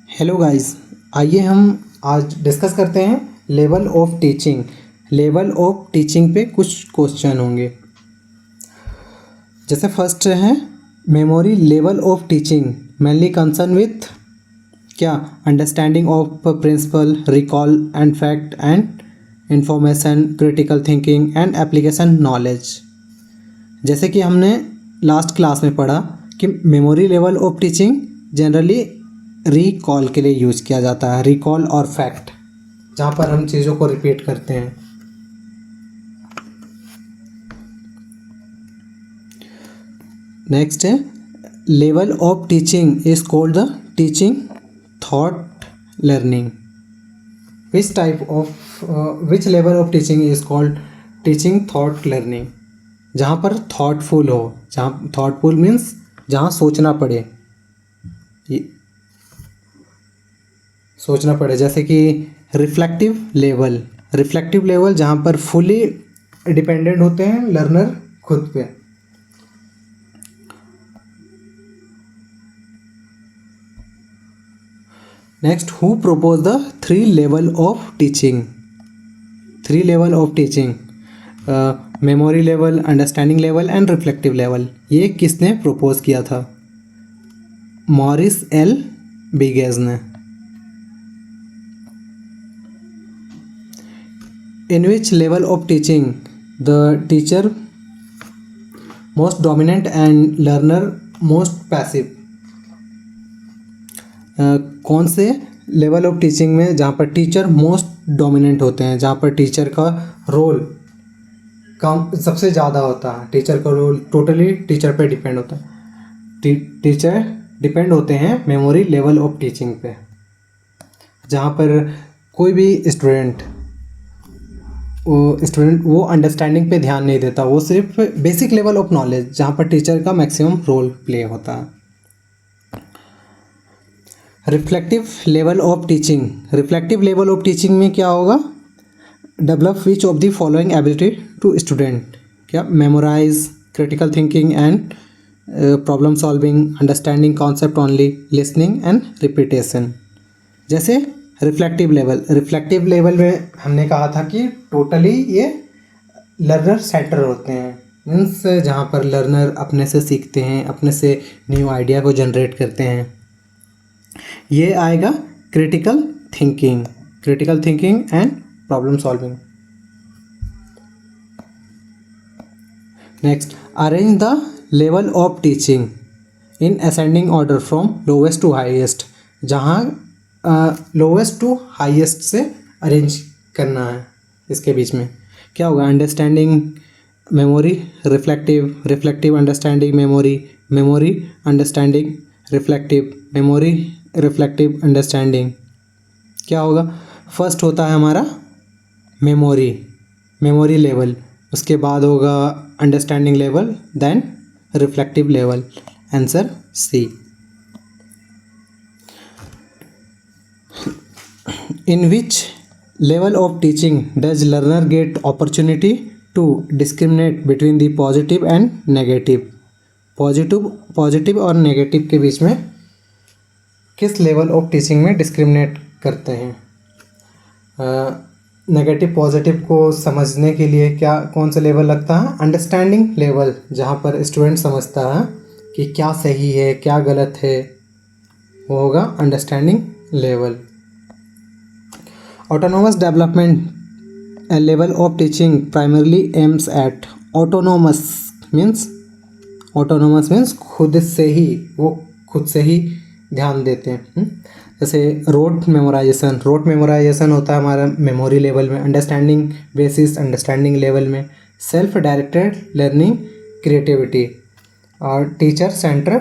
Hello guys, आइए हम आज डिस्कस करते हैं level of teaching. Level of teaching पे कुछ क्वेश्चन होंगे। जैसे फर्स्ट है memory level of teaching mainly concern with क्या understanding of principle, recall and fact and information, critical thinking and application knowledge. जैसे कि हमने लास्ट क्लास में पढ़ा कि memory level of teaching generally recall के लिए यूज़ किया जाता है, रिकॉल और फैक्ट, जहाँ पर हम चीज़ों को रिपीट करते हैं। नेक्स्ट है level of teaching is called the teaching thought learning. Which level of teaching is called teaching thought learning. जहाँ पर थॉटफुल हो, जहाँ थॉटफुल मीन्स जहाँ सोचना पड़े, जैसे कि रिफ्लेक्टिव लेवल जहाँ पर फुली डिपेंडेंट होते हैं लर्नर खुद पे। Next, who propose the three level of teaching. Memory level, understanding level and reflective level. ये किसने प्रपोज किया था? मॉरिस एल बिगेज ने। In which level of teaching the teacher most dominant and learner most passive? कौन से level of teaching में जहाँ पर टीचर मोस्ट डोमिनेंट होते हैं, जहाँ पर टीचर का रोल कम सबसे ज़्यादा होता है, टीचर का रोल टोटली टीचर पे डिपेंड होता है। टीचर डिपेंड होते हैं मेमोरी लेवल ऑफ टीचिंग पे, जहाँ पर कोई भी स्टूडेंट वो अंडरस्टैंडिंग पे ध्यान नहीं देता, वो सिर्फ बेसिक लेवल ऑफ नॉलेज, जहाँ पर टीचर का मैक्सिमम रोल प्ले होता है। रिफ्लेक्टिव लेवल ऑफ टीचिंग में क्या होगा? Develop which of the following ability to student. क्या? Memorise, critical thinking and problem solving, understanding concept only, listening and repetition. जैसे रिफ्लेक्टिव लेवल में हमने कहा था कि टोटली ये लर्नर सेंटर होते हैं, मीन्स जहाँ पर लर्नर अपने से सीखते हैं, अपने से न्यू आइडिया को जनरेट करते हैं। ये आएगा critical thinking and problem solving. Next, arrange the level of teaching in ascending order from lowest to highest. जहाँ लोवेस्ट टू हाईएस्ट से अरेंज करना है, इसके बीच में क्या होगा? Understanding memory, reflective understanding memory understanding reflective, memory reflective understanding. क्या होगा? फर्स्ट होता है हमारा मेमोरी लेवल, उसके बाद होगा understanding level, then reflective level. Answer C. In which level of teaching does learner get opportunity to discriminate between the positive and negative? Positive और negative के बीच में किस लेवल ऑफ टीचिंग में डिस्क्रिमिनेट करते हैं? नेगेटिव पॉजिटिव को समझने के लिए कौन सा लेवल लगता है? अंडरस्टैंडिंग लेवल, जहाँ पर स्टूडेंट समझता है कि क्या सही है क्या गलत है, वो होगा understanding level. Autonomous development, a level of teaching primarily aims at autonomous means खुद से ही ध्यान देते हैं। जैसे रोट मेमोराइजेशन होता है हमारा मेमोरी लेवल में, अंडरस्टैंडिंग बेसिस अंडरस्टैंडिंग लेवल में, सेल्फ डायरेक्टेड लर्निंग क्रिएटिविटी, और टीचर सेंटर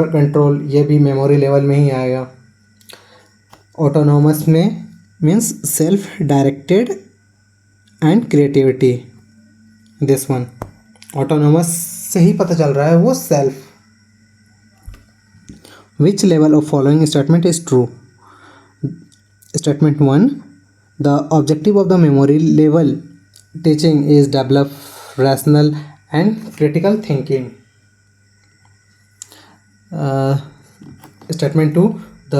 कंट्रोल ये भी मेमोरी लेवल में ही आएगा। ऑटोनोमस में means self directed and creativity. This one autonomous से ही पता चल रहा है वो self. Which level of following statement is true? Statement 1, the objective of the memory level teaching is develop rational and critical thinking. Statement 2, the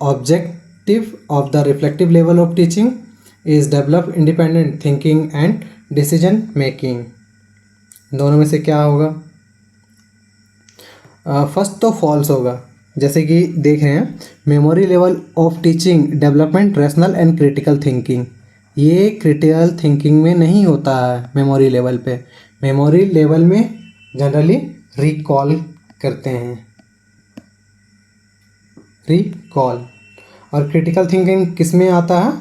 objective of the reflective level of teaching is develop independent thinking and decision making. दोनों में से क्या होगा? First तो false होगा, जैसे कि देख रहे हैं memory level of teaching development rational and critical thinking, ये क्रिटिकल थिंकिंग में नहीं होता है मेमोरी लेवल पे। मेमोरी लेवल में जनरली रिकॉल करते हैं, रिकॉल। और क्रिटिकल थिंकिंग किस में आता है?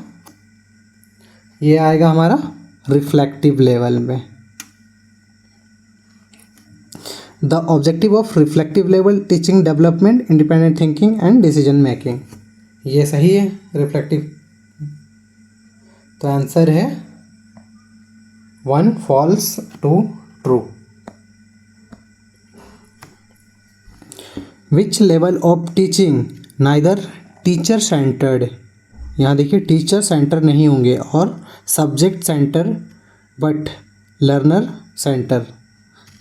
ये आएगा हमारा रिफ्लेक्टिव लेवल में। The objective of reflective level teaching development independent thinking and decision making, ये सही है रिफ्लेक्टिव। तो आंसर है 1 false 2 true. Which level of teaching neither teacher centred, यहाँ देखिए टीचर सेंटर नहीं होंगे और subject centre but learner centre,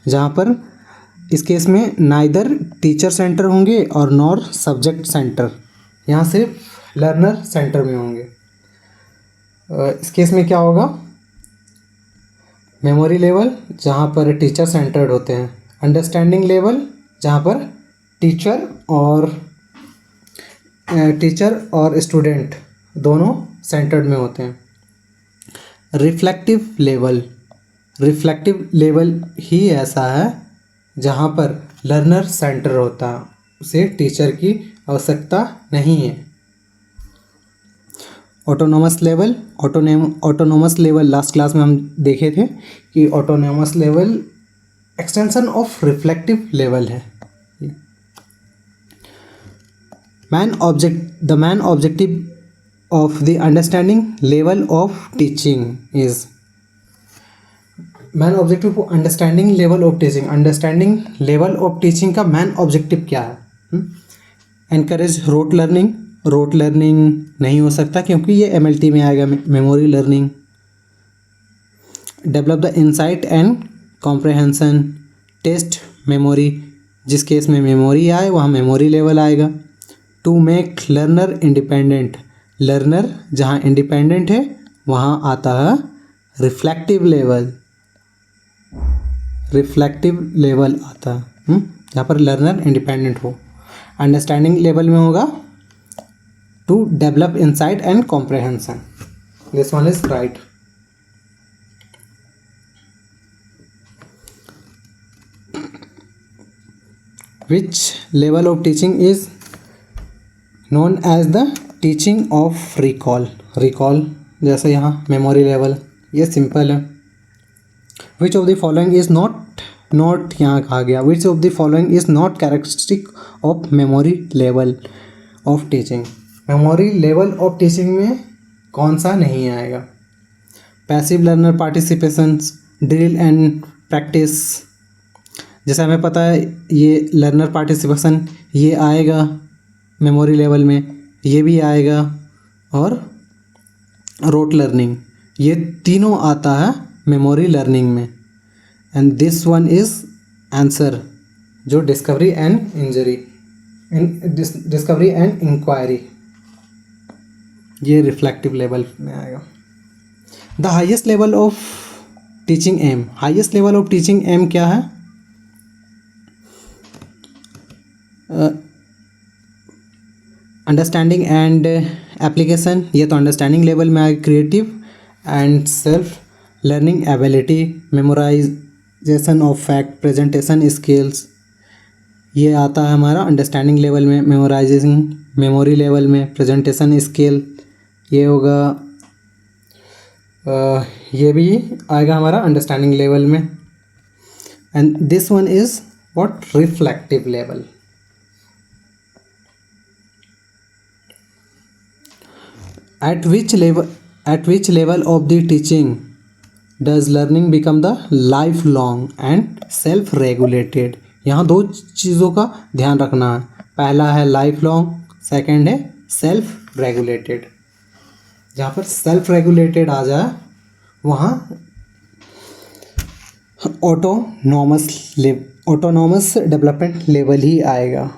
जहाँ पर इस केस में नाइदर टीचर सेंटर होंगे और नॉर सब्जेक्ट सेंटर, यहाँ सिर्फ लर्नर सेंटर में होंगे। इस केस में क्या होगा? मेमोरी लेवल जहाँ पर टीचर सेंटर्ड होते हैं, अंडरस्टैंडिंग लेवल जहाँ पर टीचर और स्टूडेंट दोनों सेंटर्ड में होते हैं। रिफ्लेक्टिव लेवल ही ऐसा है जहाँ पर लर्नर सेंटर होता है, उसे टीचर की आवश्यकता नहीं है। ऑटोनोमस लेवल लास्ट क्लास में हम देखे थे कि autonomous level extension of reflective level है। The main objective of the understanding level of teaching is, main objective understanding level of teaching, understanding level of teaching का मैन ऑब्जेक्टिव क्या है? Encourage rote learning नहीं हो सकता क्योंकि ये MLT में आएगा, memory learning. Develop the insight and comprehension, test memory, जिस केस में मेमोरी आए वहाँ मेमोरी लेवल आएगा। To make learner independent, learner जहाँ इंडिपेंडेंट है वहाँ आता है रिफ्लेक्टिव लेवल आता है, जहाँ पर लर्नर इंडिपेंडेंट हो। अंडरस्टैंडिंग लेवल में होगा to develop insight and comprehension, this one is right. Which level of teaching is known as the teaching of recall, जैसे यहाँ मेमोरी लेवल, ये सिंपल है। Which of the following is not यहाँ कहा गया, which of the following is not characteristic of memory level of teaching, memory level of teaching में कौन सा नहीं आएगा? Passive learner participations, drill and practice, जैसे हमें पता है ये लर्नर पार्टिसिपेशन ये आएगा मेमोरी लेवल में, ये भी आएगा, और रोट लर्निंग, ये तीनों आता है मेमोरी लर्निंग में। And this one is answer, जो डिस्कवरी एंड इंक्वायरी, ये रिफ्लेक्टिव लेवल में आएगा। The highest level of teaching aim, highest level of teaching aim क्या है? अंडरस्टैंडिंग एंड एप्लीकेशन, ये तो अंडरस्टैंडिंग लेवल में आएगा। Creative and self learning ability, memorisation of fact, presentation skills, ये आता है हमारा अंडरस्टैंडिंग लेवल में। मेमोराइजेशन मेमोरी लेवल में, प्रेजेंटेशन स्किल ये होगा, ये भी आएगा हमारा अंडरस्टैंडिंग लेवल में। And this one is what? Reflective level. At which level of the teaching does learning become the lifelong and self-regulated? यहाँ दो चीज़ों का ध्यान रखना है, पहला है लाइफ लॉन्ग, सेकेंड है सेल्फ रेगुलेटेड। जहाँ पर सेल्फ रेगुलेटेड आ जाए वहाँ ऑटोनॉमस डेवलपमेंट लेवल ही आएगा।